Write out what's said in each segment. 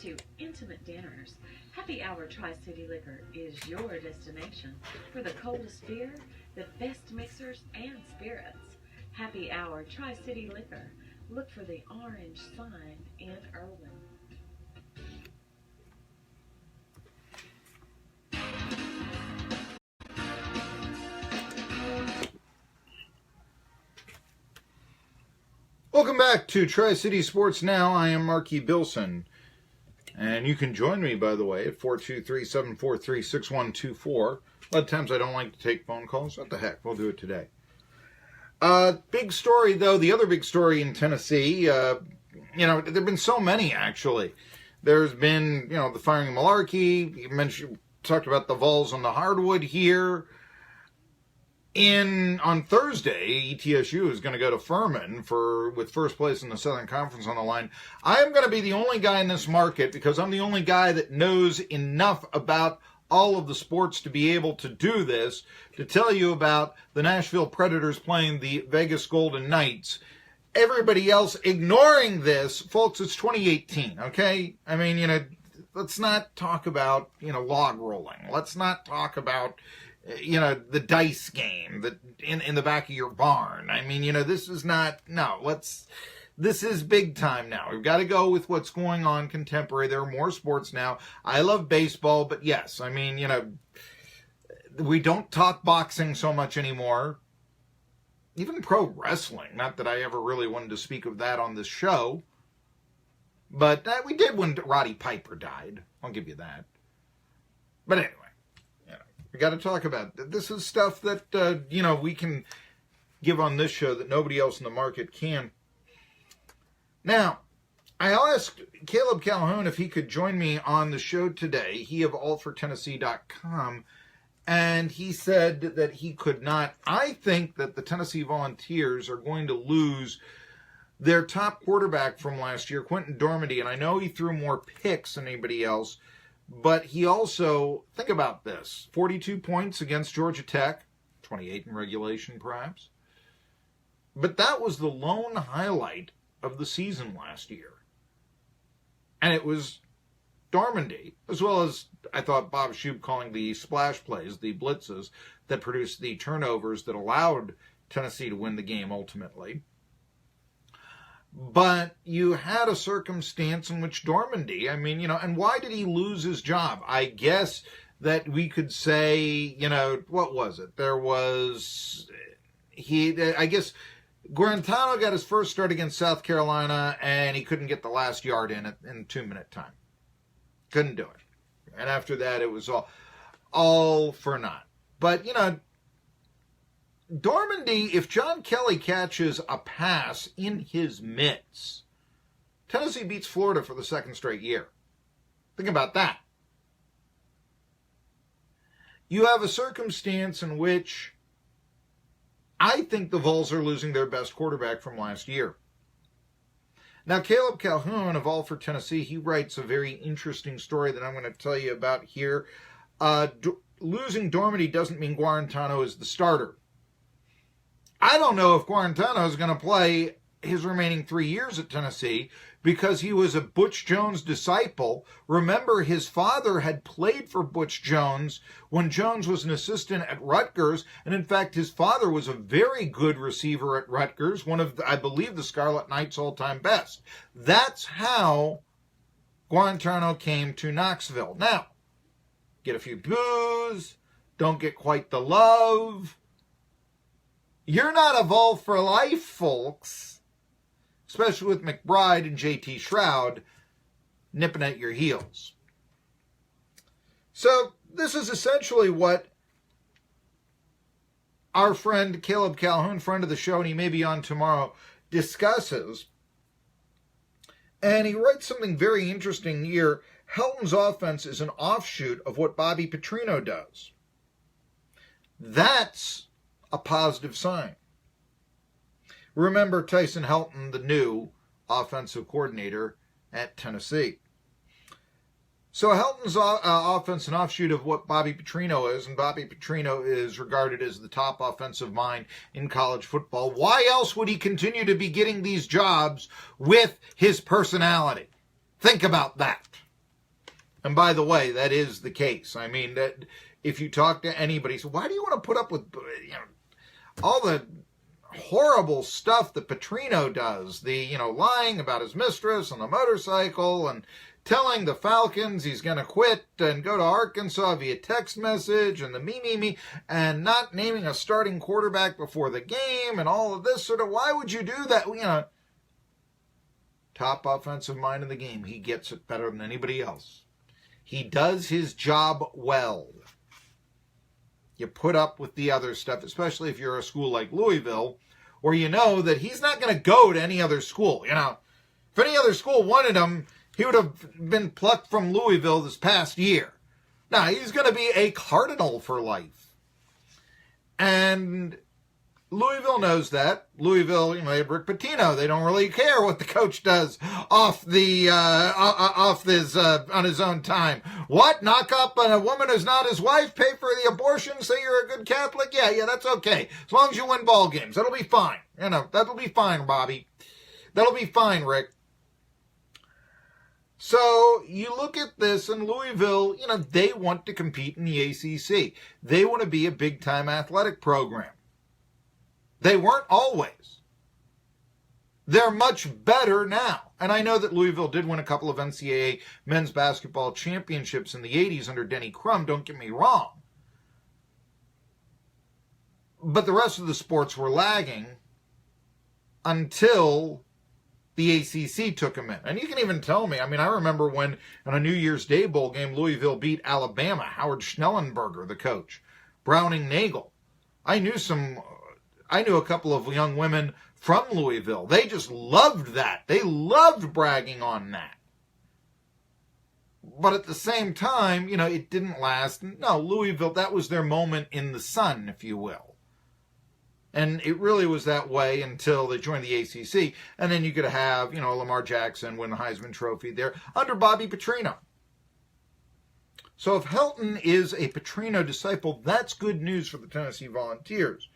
to intimate dinners, Happy Hour Tri-City Liquor is your destination for the coldest beer, the best mixers, and spirits. Happy Hour Tri-City Liquor. Look for the orange sign in Irwin. Welcome back to Tri-City Sports Now. I am Marky Bilson. And you can join me, by the way, at 423-743-6124. A lot of times I don't like to take phone calls. What the heck? We'll do it today. Big story, though. The other big story in Tennessee, there have been so many, actually. There's been, the firing of Malarkey. You talked about the Vols on the hardwood here. On Thursday, ETSU is going to go to Furman with first place in the Southern Conference on the line. I am going to be the only guy in this market because I'm the only guy that knows enough about all of the sports to be able to do this, to tell you about the Nashville Predators playing the Vegas Golden Knights. Everybody else ignoring this, folks, it's 2018, okay? I mean, let's not talk about, log rolling. Let's not talk about the dice game that in the back of your barn. I mean, this is this is big time now. We've got to go with what's going on contemporary. There are more sports now. I love baseball, but yes, I mean, we don't talk boxing so much anymore. Even pro wrestling, not that I ever really wanted to speak of that on this show, but we did when Roddy Piper died. I'll give you that. But anyway. We got to talk about it. This is stuff that, we can give on this show that nobody else in the market can. Now, I asked Caleb Calhoun if he could join me on the show today. He of allfortennessee.com, and he said that he could not. I think that the Tennessee Volunteers are going to lose their top quarterback from last year, Quentin Dormady, and I know he threw more picks than anybody else. But he also, think about this, 42 points against Georgia Tech, 28 in regulation perhaps. But that was the lone highlight of the season last year. And it was Dormady, as well as, I thought, Bob Shoup calling the splash plays, the blitzes, that produced the turnovers that allowed Tennessee to win the game ultimately. But you had a circumstance in which Dormady, and why did he lose his job? I guess that we could say, what was it? I guess Guarantano got his first start against South Carolina, and he couldn't get the last yard in 2-minute time. Couldn't do it. And after that, it was all for naught. But, Dormady, if John Kelly catches a pass in his mitts, Tennessee beats Florida for the second straight year. Think about that. You have a circumstance in which I think the Vols are losing their best quarterback from last year. Now, Caleb Calhoun of All for Tennessee, he writes a very interesting story that I'm going to tell you about here. Losing Dormady doesn't mean Guarantano is the starter. I don't know if Guarantano is going to play his remaining 3 years at Tennessee because he was a Butch Jones disciple. Remember, his father had played for Butch Jones when Jones was an assistant at Rutgers. And in fact, his father was a very good receiver at Rutgers, one of, I believe, the Scarlet Knights' all-time best. That's how Guarantano came to Knoxville. Now, get a few boos, don't get quite the love. You're not a Vol for life, folks, especially with McBride and JT Shroud nipping at your heels. So this is essentially what our friend Caleb Calhoun, friend of the show, and he may be on tomorrow, discusses. And he writes something very interesting here. Helton's offense is an offshoot of what Bobby Petrino does. That's a positive sign. Remember Tyson Helton, the new offensive coordinator at Tennessee. So Helton's offense an offshoot of what Bobby Petrino is, and Bobby Petrino is regarded as the top offensive mind in college football. Why else would he continue to be getting these jobs with his personality? Think about that. And by the way, that is the case. I mean, that if you talk to anybody, so why do you want to put up with all the horrible stuff that Petrino does? The, lying about his mistress on the motorcycle and telling the Falcons he's going to quit and go to Arkansas via text message and the me, and not naming a starting quarterback before the game and all of this sort of, why would you do that? Top offensive mind in the game. He gets it better than anybody else. He does his job well. You put up with the other stuff, especially if you're a school like Louisville, where you know that he's not going to go to any other school. If any other school wanted him, he would have been plucked from Louisville this past year. Now, he's going to be a Cardinal for life. And Louisville knows that. Louisville, they had Rick Pitino. They don't really care what the coach does on his own time. What? Knock up on a woman who's not his wife? Pay for the abortion? Say you're a good Catholic? Yeah, that's okay. As long as you win ball games, that'll be fine. That'll be fine, Bobby. That'll be fine, Rick. So you look at this, and Louisville, they want to compete in the ACC. They want to be a big-time athletic program. They weren't always. They're much better now. And I know that Louisville did win a couple of NCAA men's basketball championships in the 80s under Denny Crum, don't get me wrong. But the rest of the sports were lagging until the ACC took them in. And you can even tell me, I remember when in a New Year's Day bowl game, Louisville beat Alabama, Howard Schnellenberger, the coach, Browning Nagel. I knew a couple of young women from Louisville. They just loved that. They loved bragging on that. But at the same time, it didn't last. No, Louisville, that was their moment in the sun, if you will. And it really was that way until they joined the ACC. And then you could have, Lamar Jackson win the Heisman Trophy there under Bobby Petrino. So if Helton is a Petrino disciple, that's good news for the Tennessee Volunteers.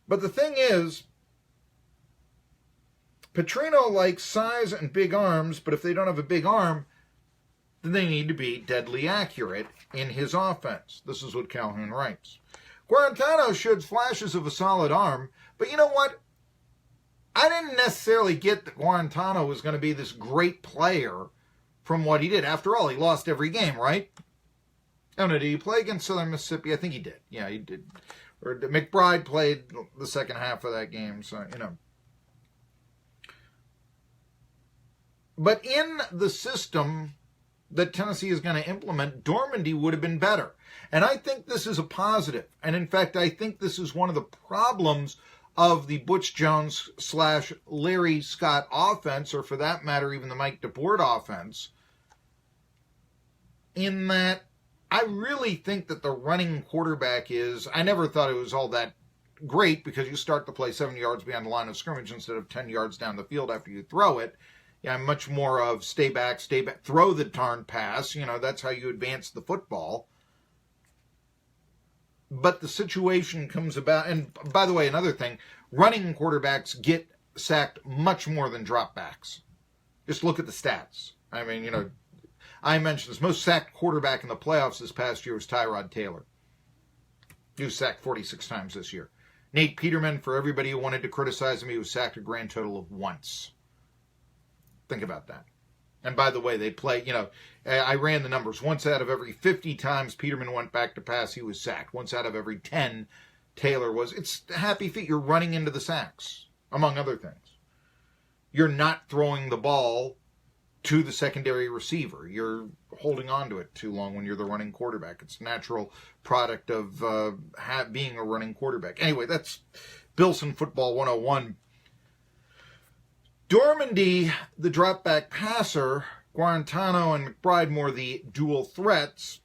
But the thing is, Petrino likes size and big arms, but if they don't have a big arm, then they need to be deadly accurate in his offense. This is what Calhoun writes. Guarantano showed flashes of a solid arm, but you know what? I didn't necessarily get that Guarantano was going to be this great player from what he did. After all, he lost every game, right? Oh, no, did he play against Southern Mississippi? I think he did. Yeah, he did. Or McBride played the second half of that game, so, But in the system that Tennessee is going to implement, Dormandy would have been better. And I think this is a positive. And in fact, I think this is one of the problems of the Butch Jones / Larry Scott offense, or for that matter, even the Mike DeBoer offense, in that I really think that the running quarterback I never thought it was all that great because you start the play 7 yards beyond the line of scrimmage instead of 10 yards down the field after you throw it. Yeah, I'm much more of stay back, throw the darn pass. That's how you advance the football. But the situation comes about, and by the way, another thing, running quarterbacks get sacked much more than dropbacks. Just look at the stats. I mentioned this. Most sacked quarterback in the playoffs this past year was Tyrod Taylor. He was sacked 46 times this year. Nate Peterman, for everybody who wanted to criticize him, he was sacked a grand total of once. Think about that. And by the way, they play, I ran the numbers. Once out of every 50 times Peterman went back to pass, he was sacked. Once out of every 10, Taylor was. It's happy feet. You're running into the sacks, among other things. You're not throwing the ball to the secondary receiver. You're holding on to it too long when you're the running quarterback. It's a natural product of being a running quarterback. Anyway, that's Bilson Football 101. Dormandy, the drop-back passer, Guarantano and McBride more the dual threats.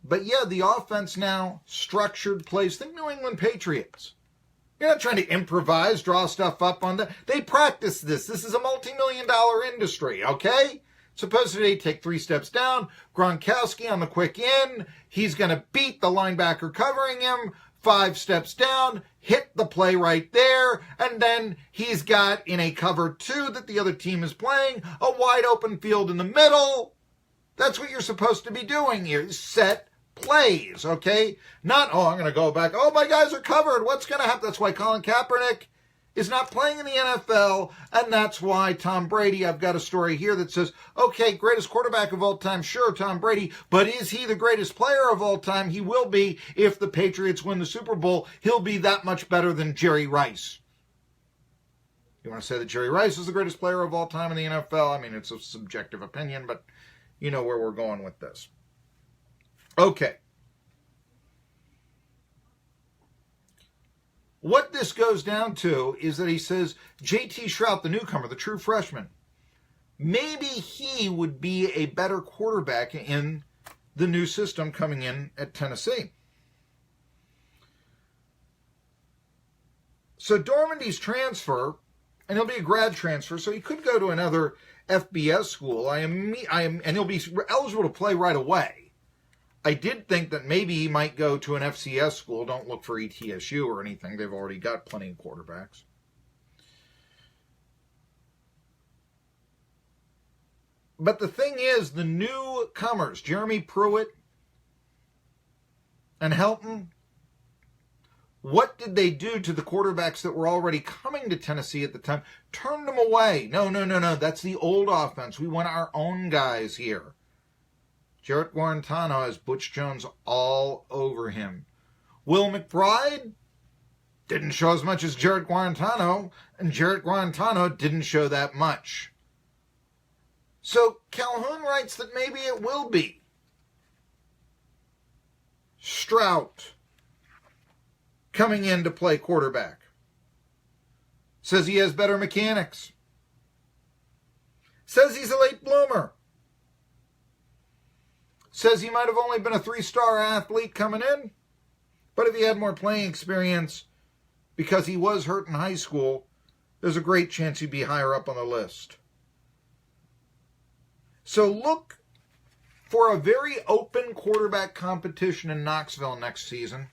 But yeah, the offense now, structured plays. Think New England Patriots. You're not trying to improvise, draw stuff up on that. They practice this. This is a multi-million-dollar industry, okay? Supposedly take 3 steps down. Gronkowski on the quick in. He's going to beat the linebacker covering him. 5 steps down. hit the play right there, and then he's got, in a cover 2 that the other team is playing, a wide open field in the middle. That's what you're supposed to be doing here. Set plays, okay? Not, I'm going to go back. Oh, my guys are covered. What's going to happen? That's why Colin Kaepernick is not playing in the NFL, and that's why Tom Brady, I've got a story here that says, okay, greatest quarterback of all time, sure, Tom Brady, but is he the greatest player of all time? He will be if the Patriots win the Super Bowl. He'll be that much better than Jerry Rice. You want to say that Jerry Rice is the greatest player of all time in the NFL? I mean, it's a subjective opinion, but you know where we're going with this. Okay. What this goes down to is that he says J.T. Shrout, the newcomer, the true freshman, maybe he would be a better quarterback in the new system coming in at Tennessee. So Dormandy's transfer, and he'll be a grad transfer, so he could go to another FBS school. And he'll be eligible to play right away. I did think that maybe he might go to an FCS school. Don't look for ETSU or anything. They've already got plenty of quarterbacks. But the thing is, the newcomers, Jeremy Pruitt and Helton, what did they do to the quarterbacks that were already coming to Tennessee at the time? Turned them away. No. That's the old offense. We want our own guys here. Jarrett Guarantano has Butch Jones all over him. Will McBride didn't show as much as Jarrett Guarantano, and Jarrett Guarantano didn't show that much. So Calhoun writes that maybe it will be Shrout coming in to play quarterback. Says he has better mechanics. Says he's a late bloomer. Says he might have only been a 3-star athlete coming in, but if he had more playing experience because he was hurt in high school, there's a great chance he'd be higher up on the list. So look for a very open quarterback competition in Knoxville next season.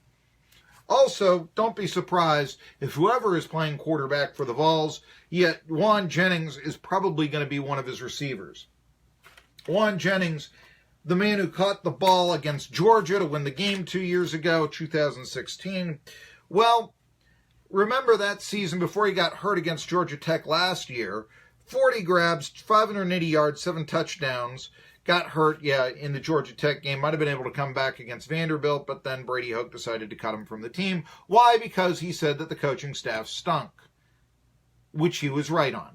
Also, don't be surprised if whoever is playing quarterback for the Vols, yet Juan Jennings is probably going to be one of his receivers. Juan Jennings, the man who caught the ball against Georgia to win the game 2 years ago, 2016. Well, remember that season before he got hurt against Georgia Tech last year. 40 grabs, 580 yards, 7 touchdowns. Got hurt, in the Georgia Tech game. Might have been able to come back against Vanderbilt, but then Brady Hoke decided to cut him from the team. Why? Because he said that the coaching staff stunk, which he was right on.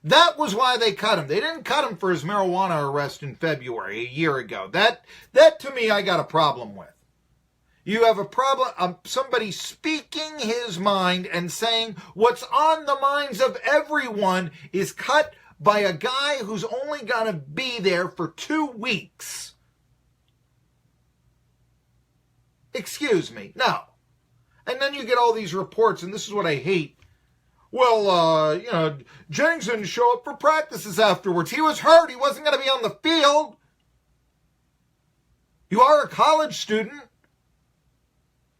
That was why they cut him. They didn't cut him for his marijuana arrest in February, a year ago. That to me, I got a problem with. You have a problem, somebody speaking his mind and saying what's on the minds of everyone is cut by a guy who's only going to be there for 2 weeks. Excuse me. No. And then you get all these reports, and this is what I hate. Well, Jennings didn't show up for practices afterwards. He was hurt. He wasn't going to be on the field. You are a college student.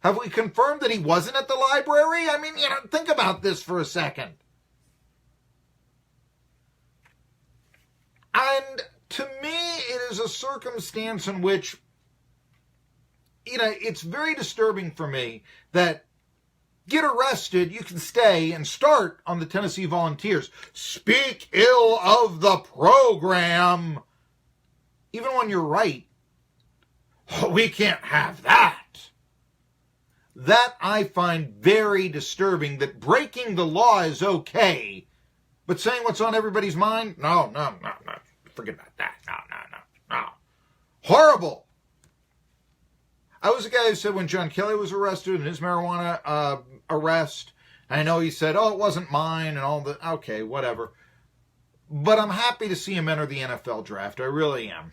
Have we confirmed that he wasn't at the library? I mean, think about this for a second. And to me, it is a circumstance in which, it's very disturbing for me that get arrested, you can stay and start on the Tennessee Volunteers. Speak ill of the program. Even when you're right. Oh, we can't have that. That I find very disturbing, that breaking the law is okay, but saying what's on everybody's mind? No. Forget about that. No. Horrible. I was the guy who said when John Kelly was arrested in his marijuana arrest, I know he said, it wasn't mine and all that. Okay, whatever. But I'm happy to see him enter the NFL draft. I really am.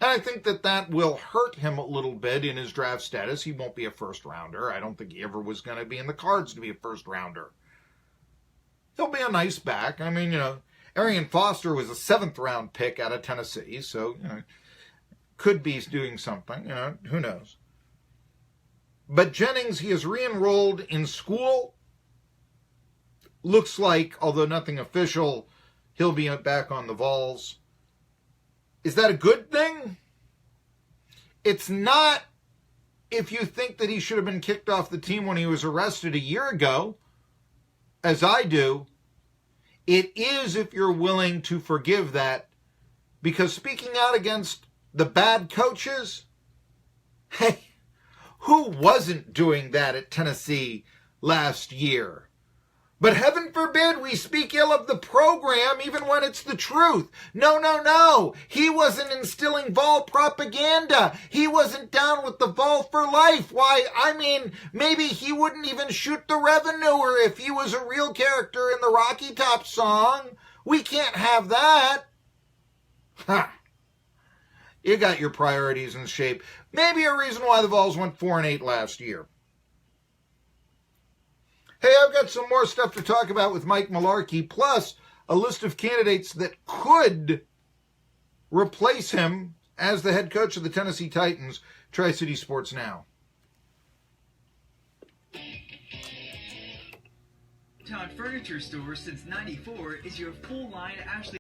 And I think that will hurt him a little bit in his draft status. He won't be a first rounder. I don't think he ever was going to be in the cards to be a first rounder. He'll be a nice back. I mean, Arian Foster was a 7th round pick out of Tennessee, so, could be doing something, who knows. But Jennings, he is re-enrolled in school. Looks like, although nothing official, he'll be back on the Vols. Is that a good thing? It's not if you think that he should have been kicked off the team when he was arrested a year ago, as I do. It is if you're willing to forgive that, because speaking out against the bad coaches, hey, who wasn't doing that at Tennessee last year? But heaven forbid we speak ill of the program even when it's the truth. No, no, no. He wasn't instilling Vol propaganda. He wasn't down with the Vol for life. Why, I mean, maybe he wouldn't even shoot the revenuer if he was a real character in the Rocky Top song. We can't have that. Ha. You got your priorities in shape. Maybe a reason why the Vols went 4-8 last year. Hey, I've got some more stuff to talk about with Mike Mularkey, plus a list of candidates that could replace him as the head coach of the Tennessee Titans. Tri-City Sports Now. Town Furniture Store since '94 is your full-line Ashley